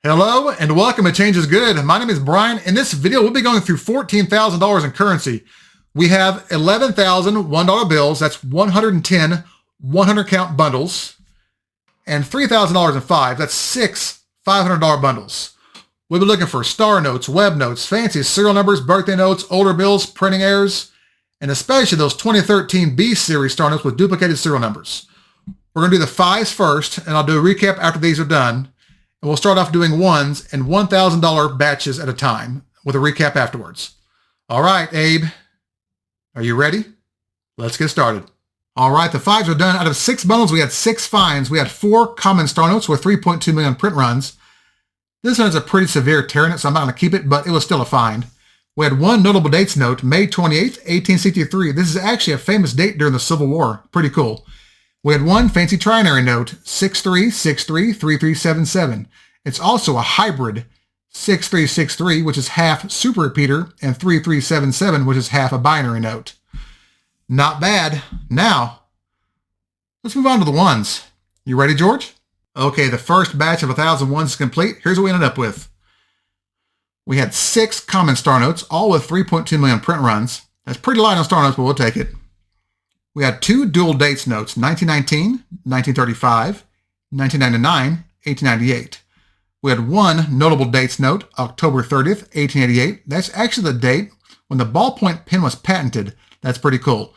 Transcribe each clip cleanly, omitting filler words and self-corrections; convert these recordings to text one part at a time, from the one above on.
Hello and welcome to Change is Good. My name is Brian. In this video, we'll be going through $14,000 in currency. We have 11,000 $1 bills. That's 110 100 count bundles and $3,000 in five. That's six $500 bundles. We'll be looking for star notes, web notes, fancy serial numbers, birthday notes, older bills, printing errors, and especially those 2013 B series star notes with duplicated serial numbers. We're going to do the fives first, and I'll do a recap after these are done. And we'll start off doing ones and $1,000 batches at a time with a recap afterwards. All right, Abe, are you ready? Let's get started. All right, the fives are done. Out of six bundles, we had six finds. We had four common star notes with 3.2 million print runs. This one has a pretty severe tear in it, so I'm not going to keep it, but it was still a find. We had one notable dates note, May 28th, 1863. This is actually a famous date during the Civil War. Pretty cool. We had one fancy trinary note, 63633377. It's also a hybrid 6363, which is half super repeater, and 3377, which is half a binary note. Not bad. Now, let's move on to the ones. You ready, George? Okay, the first batch of 1,000 ones is complete. Here's what we ended up with. We had six common star notes, all with 3.2 million print runs. That's pretty light on star notes, but we'll take it. We had two dual dates notes, 1919, 1935, 1999, 1898. We had one notable dates note, October 30th, 1888. That's actually the date when the ballpoint pen was patented. That's pretty cool.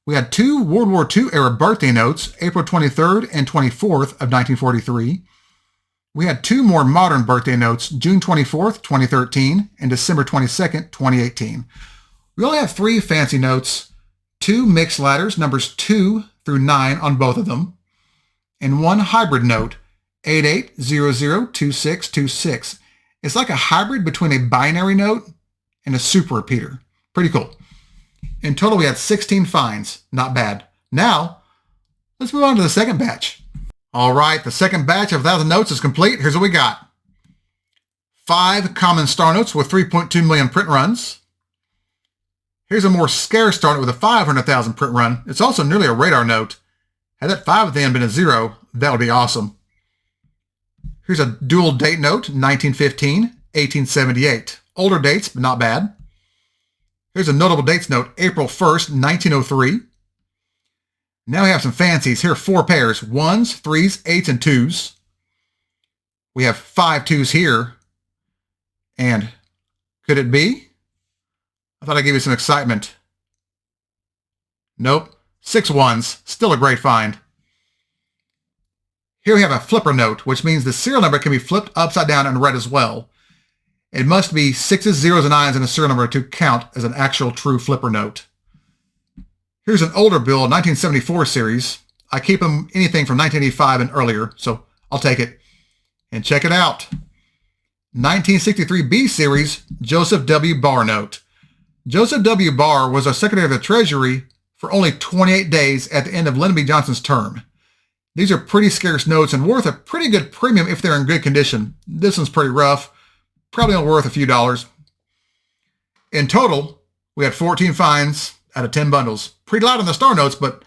We had two World War II era birthday notes, April 23rd and 24th of 1943. We had two more modern birthday notes, June 24th, 2013 and December 22nd, 2018. We only have three fancy notes, two mixed ladders, numbers 2 through 9 on both of them, and one hybrid note, 88002626. It's like a hybrid between a binary note and a super repeater. Pretty cool. In total, we had 16 finds. Not bad. Now, let's move on to the second batch. All right, the second batch of 1,000 notes is complete. Here's what we got. Five common star notes with 3.2 million print runs. Here's a more scarce star note with a 500,000 print run. It's also nearly a radar note. Had that 5 at the end been a 0, that would be awesome. Here's a dual date note, 1915, 1878. Older dates, but not bad. Here's a notable dates note, April 1st, 1903. Now we have some fancies. Here are four pairs, 1s, 3s, 8s, and 2s. We have 5 2s here. And could it be? I thought I'd give you some excitement. Nope. 6 1s. Still a great find. Here we have a flipper note, which means the serial number can be flipped upside down and read as well. It must be 6s, 0s, and 9s in a serial number to count as an actual true flipper note. Here's an older bill, 1974 series. I keep them anything from 1985 and earlier, so I'll take it. And check it out. 1963 B series, Joseph W. Barr note. Joseph W. Barr was our Secretary of the Treasury for only 28 days at the end of Lyndon B. Johnson's term. These are pretty scarce notes and worth a pretty good premium if they're in good condition. This one's pretty rough, probably only worth a few dollars. In total, we had 14 finds out of 10 bundles. Pretty light on the star notes, but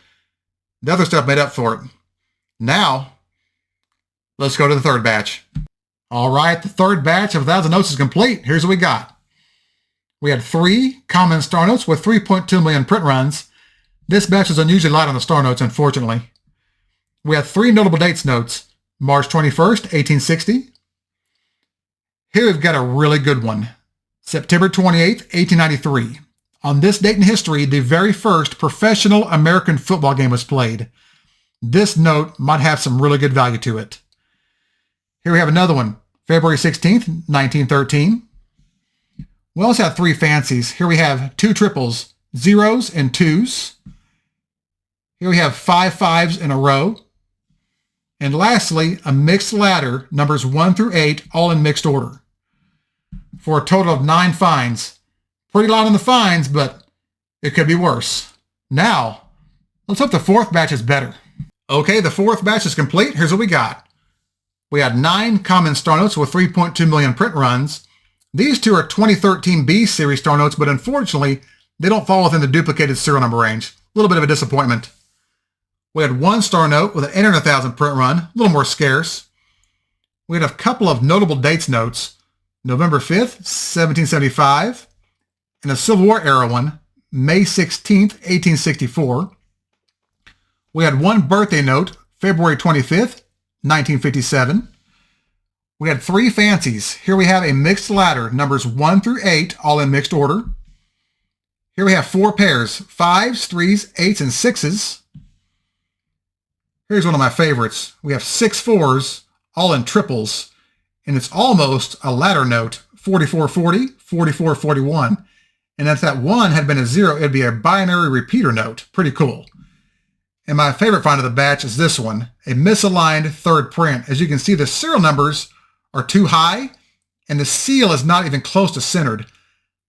the other stuff made up for it. Now, let's go to the third batch. All right, the third batch of 1,000 notes is complete. Here's what we got. We had three common star notes with 3.2 million print runs. This batch is unusually light on the star notes, unfortunately. We had three notable dates notes, March 21st, 1860. Here we've got a really good one, September 28th, 1893. On this date in history, the very first professional American football game was played. This note might have some really good value to it. Here we have another one, February 16th, 1913. We also have three fancies. Here we have two triples, 0s and 2s. Here we have 5 5s in a row. And lastly, a mixed ladder, numbers 1 through 8, all in mixed order. For a total of 9 finds. Pretty light on the finds, but it could be worse. Now, let's hope the fourth batch is better. Okay, the fourth batch is complete. Here's what we got. We had 9 common star notes with 3.2 million print runs. These two are 2013 B series star notes, but unfortunately, they don't fall within the duplicated serial number range. A little bit of a disappointment. We had one star note with an 800,000 print run, a little more scarce. We had a couple of notable dates notes. November 5th, 1775, and a Civil War era one, May 16th, 1864. We had one birthday note, February 25th, 1957. We had three fancies. Here we have a mixed ladder, numbers 1 through 8, all in mixed order. Here we have four pairs, 5s, 3s, 8s, and 6s. Here's one of my favorites. We have 6 4s, all in triples, and it's almost a ladder note, 4440, 4441. And if that 1 had been a 0, it'd be a binary repeater note. Pretty cool. And my favorite find of the batch is this one, a misaligned third print. As you can see, the serial numbers are too high, and the seal is not even close to centered.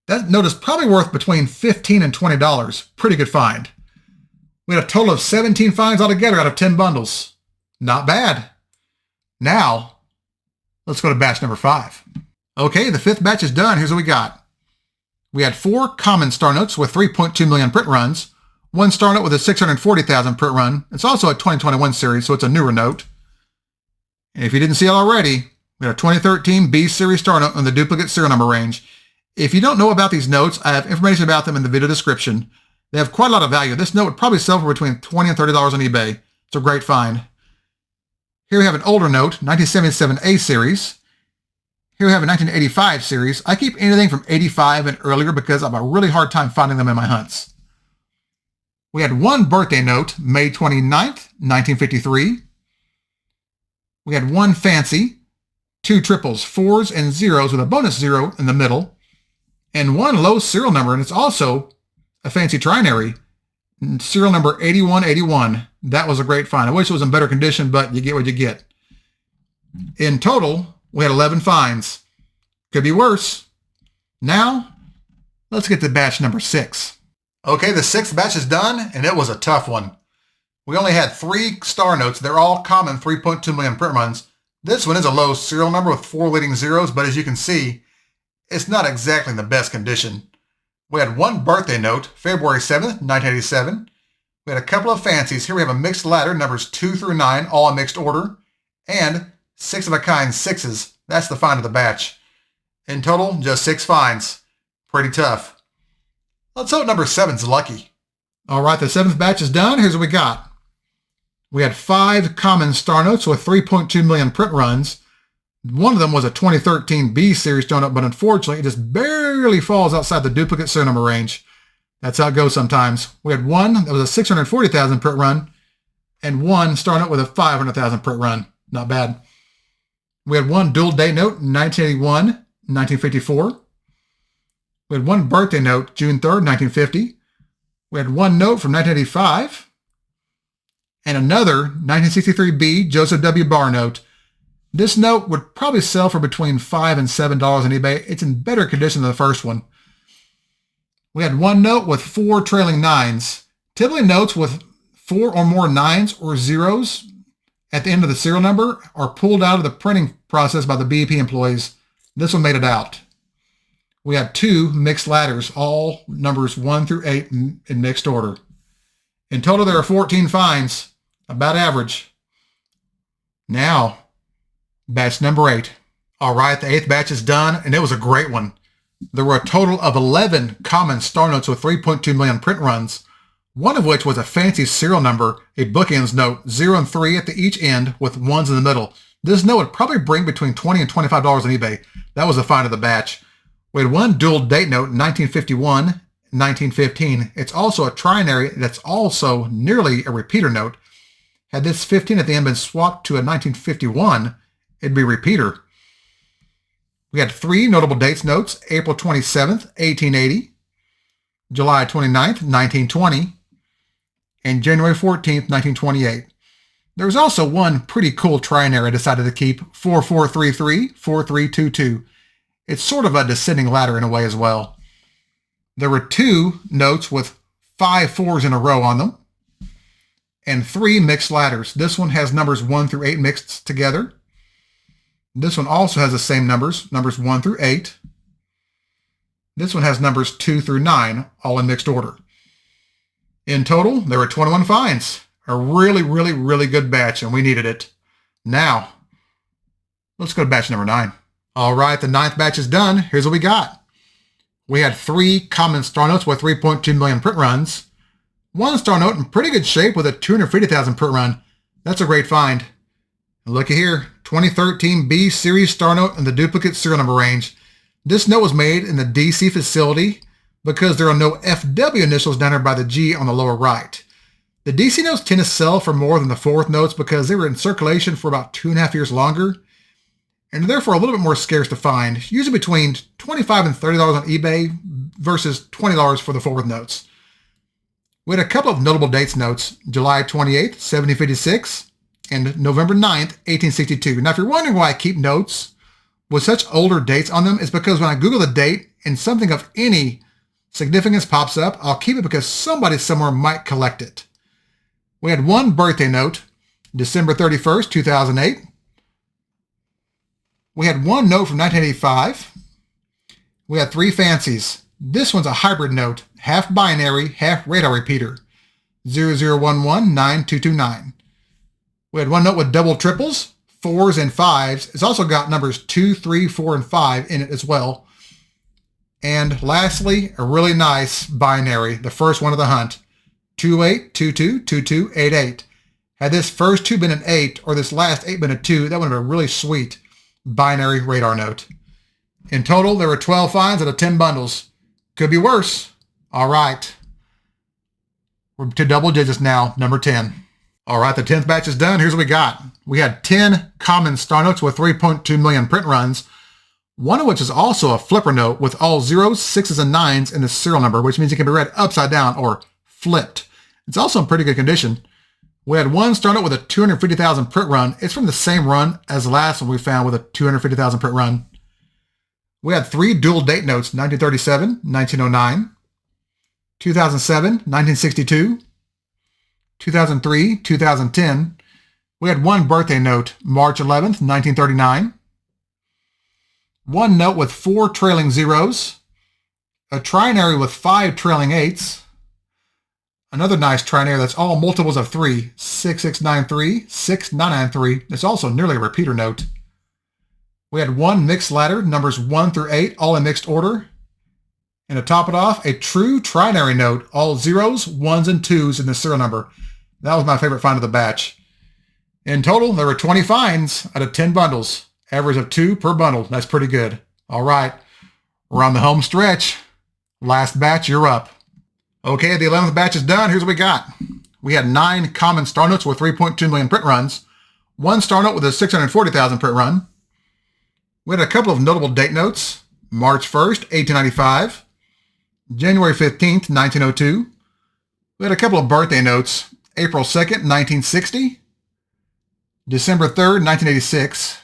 That note is probably worth between $15 and $20. Pretty good find. We had a total of 17 finds altogether out of 10 bundles. Not bad. Now, let's go to batch number 5. Okay, the 5th batch is done. Here's what we got. We had 4 common star notes with 3.2 million print runs, 1 star note with a 640,000 print run. It's also a 2021 series, so it's a newer note. And if you didn't see it already, we had a 2013 B series star note on the duplicate serial number range. If you don't know about these notes, I have information about them in the video description. They have quite a lot of value. This note would probably sell for between $20 and $30 on eBay. It's a great find. Here we have an older note, 1977 A series. Here we have a 1985 series. I keep anything from 85 and earlier because I have a really hard time finding them in my hunts. We had one birthday note, May 29th, 1953. We had one fancy, 2 triples, 4s and 0s with a bonus 0 in the middle, and one low serial number, and it's also a fancy trinary, serial number 8181. That was a great find. I wish it was in better condition, but you get what you get. In total, we had 11 finds. Could be worse. Now, let's get to batch number 6. Okay, the 6th batch is done, and it was a tough one. We only had 3 star notes. They're all common 3.2 million print runs. This one is a low serial number with 4 leading zeros, but as you can see, it's not exactly in the best condition. We had one birthday note, February 7th, 1987. We had a couple of fancies. Here we have a mixed ladder, numbers 2 through 9, all in mixed order, and 6 of a kind 6s. That's the find of the batch. In total, just 6 finds. Pretty tough. Let's hope number 7's lucky. All right, the 7th batch is done. Here's what we got. We had 5 common star notes with 3.2 million print runs. One of them was a 2013 B series star note, but unfortunately, it just barely falls outside the duplicate serial number range. That's how it goes sometimes. We had one that was a 640,000 print run, and one star note with a 500,000 print run. Not bad. We had one dual date note, 1981, 1954. We had one birthday note, June 3rd, 1950. We had one note from 1985. And another 1963B Joseph W. Barr note. This note would probably sell for between $5 and $7 on eBay. It's in better condition than the first one. We had one note with 4 trailing 9s. Typically notes with 4 or more 9s or 0s at the end of the serial number are pulled out of the printing process by the BEP employees. This one made it out. We had 2 mixed ladders, all numbers 1 through 8 in mixed order. In total, there are 14 finds, about average. Now, batch number 8. All right, the 8th batch is done, and it was a great one. There were a total of 11 common star notes with 3.2 million print runs, one of which was a fancy serial number, a bookends note, 0 and 3 at each end with 1s in the middle. This note would probably bring between $20 and $25 on eBay. That was the find of the batch. We had one dual date note, 1951, 1915. It's also a trinary that's also nearly a repeater note. Had this 15 at the end been swapped to a 1951, it'd be a repeater. We had 3 notable dates notes, April 27th, 1880, July 29th, 1920, and January 14th, 1928. There was also one pretty cool trinary I decided to keep, 4433, 4322. It's sort of a descending ladder in a way as well. There were 2 notes with 5 4s in a row on them, and 3 mixed ladders. This one has numbers 1 through 8 mixed together. This one also has the same numbers 1 through 8. This one has numbers 2 through 9, all in mixed order. In total, there were 21 finds. A really, really, really good batch, and we needed it. Now, Let's go to batch number 9. All right, the 9th batch is done. Here's what we got. We had 3 common star notes with 3.2 million print runs. 1 star note in pretty good shape with a 250,000 print run. That's a great find. And looky here, 2013 B series star note in the duplicate serial number range. This note was made in the DC facility because there are no FW initials down here by the G on the lower right. The DC notes tend to sell for more than the 4th notes because they were in circulation for about 2.5 years longer, and therefore a little bit more scarce to find, usually between $25 and $30 on eBay versus $20 for the 4th notes. We had a couple of notable dates notes, July 28th, 1756, and November 9th, 1862. Now, if you're wondering why I keep notes with such older dates on them, it's because when I Google the date and something of any significance pops up, I'll keep it because somebody somewhere might collect it. We had 1 birthday note, December 31st, 2008. We had 1 note from 1985. We had 3 fancies. This one's a hybrid note, half binary, half radar repeater, 00119229. We had 1 note with double triples, 4s and 5s. It's also got numbers 2, 3, 4, and 5 in it as well. And lastly, a really nice binary, the first one of the hunt, 28222288. Had this first 2 been an 8 or this last 8 been a 2, that would have been a really sweet binary radar note. In total, there were 12 finds out of 10 bundles. Could be worse. All right. We're to double digits now, number 10. All right, the 10th batch is done. Here's what we got. We had 10 common star notes with 3.2 million print runs, one of which is also a flipper note with all 0s, 6s, and 9s in the serial number, which means it can be read upside down or flipped. It's also in pretty good condition. We had 1 star note with a 250,000 print run. It's from the same run as the last one we found with a 250,000 print run. We had 3 dual date notes, 1937, 1909, 2007, 1962, 2003, 2010. We had 1 birthday note, March 11th, 1939. 1 note with 4 trailing 0s. A trinary with 5 trailing 8s. Another nice trinary that's all multiples of 3, 6693, 6993. It's also nearly a repeater note. We had 1 mixed ladder, numbers 1 through 8, all in mixed order. And to top it off, a true trinary note, all 0s, 1s, and 2s in the serial number. That was my favorite find of the batch. In total, there were 20 finds out of 10 bundles. Average of 2 per bundle. That's pretty good. All right, we're on the home stretch. Last batch, you're up. Okay, the 11th batch is done. Here's what we got. We had 9 common star notes with 3.2 million print runs, 1 star note with a 640,000 print run. We had a couple of notable date notes, March 1st, 1895, January 15th, 1902. We had a couple of birthday notes, April 2nd, 1960, December 3rd, 1986.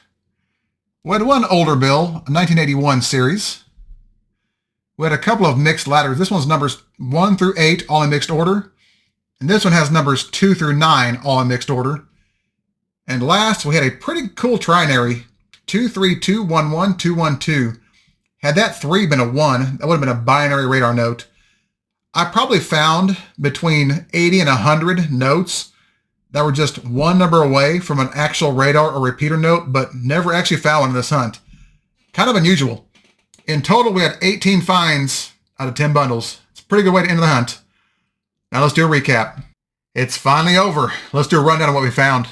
We had 1 older bill, a 1981 series. We had a couple of mixed ladders. This one's numbers 1 through 8, all in mixed order. And this one has numbers 2 through 9, all in mixed order. And last, we had a pretty cool trinary, 232111212. Had that 3 been a 1, that would have been a binary radar note. I probably found between 80 and 100 notes that were just 1 number away from an actual radar or repeater note, but never actually found one in this hunt. Kind of unusual. In total, we had 18 finds out of 10 bundles. It's a pretty good way to end the hunt. Now let's do a recap. It's finally over. Let's do a rundown of what we found.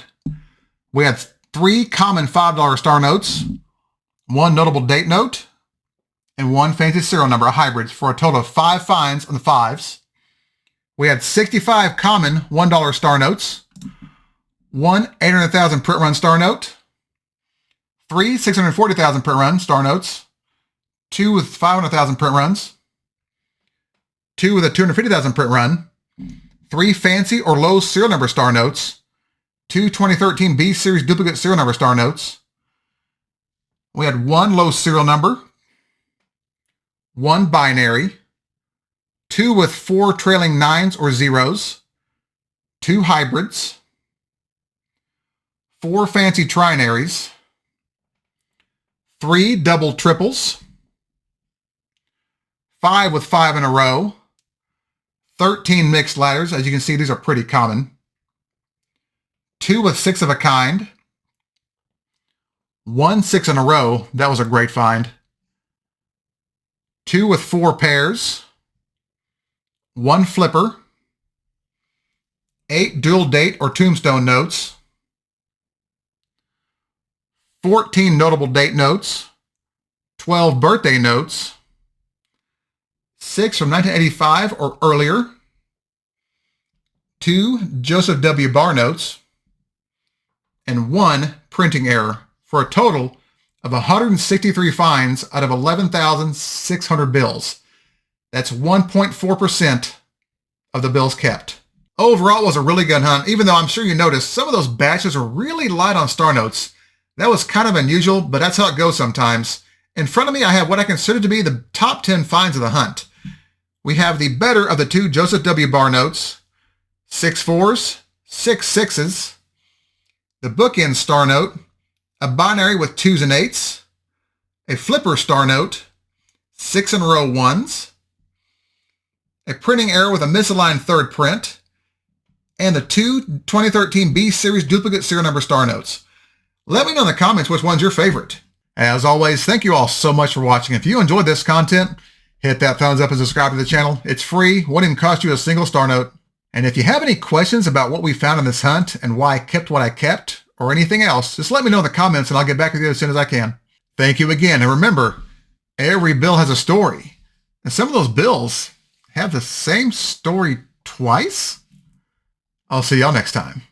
We had 3 common $5 star notes, 1 notable date note, and 1 fancy serial number, a hybrid, for a total of 5 finds on the 5s. We had 65 common $1 star notes, 1 800,000 print run star note, 3 640,000 print run star notes, 2 with 500,000 print runs, 2 with a 250,000 print run, 3 fancy or low serial number star notes, 2 2013 B series duplicate serial number star notes. We had 1 low serial number, 1 binary, 2 with 4 trailing 9s or 0s, 2 hybrids, 4 fancy trinaries, 3 double triples, 5 with 5 in a row, 13 mixed ladders. As you can see, these are pretty common. 2 with 6 of a kind, 1 6 in a row. That was a great find. 2 with 4 pairs. 1 flipper. 8 dual date or tombstone notes. 14 notable date notes. 12 birthday notes. 6 from 1985 or earlier. 2 Joseph W. Barr notes. And 1 printing error, for a total of 163 finds out of 11,600 bills. That's 1.4% of the bills kept. Overall, it was a really good hunt, even though I'm sure you noticed some of those batches were really light on star notes. That was kind of unusual, but that's how it goes sometimes. In front of me, I have what I consider to be the top 10 finds of the hunt. We have the better of the 2 Joseph W. Barr notes, 6 4s, 6 6s, the bookend star note, a binary with 2s and 8s, a flipper star note, 6 in a row 1s, a printing error with a misaligned third print, and the 2 2013 B Series duplicate serial number star notes. Let me know in the comments which one's your favorite. As always, thank you all so much for watching. If you enjoyed this content, hit that thumbs up and subscribe to the channel. It's free, won't even cost you a single star note. And if you have any questions about what we found in this hunt and why I kept what I kept, or anything else, just let me know in the comments and I'll get back with you as soon as I can. Thank you again. And remember, every bill has a story. And some of those bills have the same story twice. I'll see y'all next time.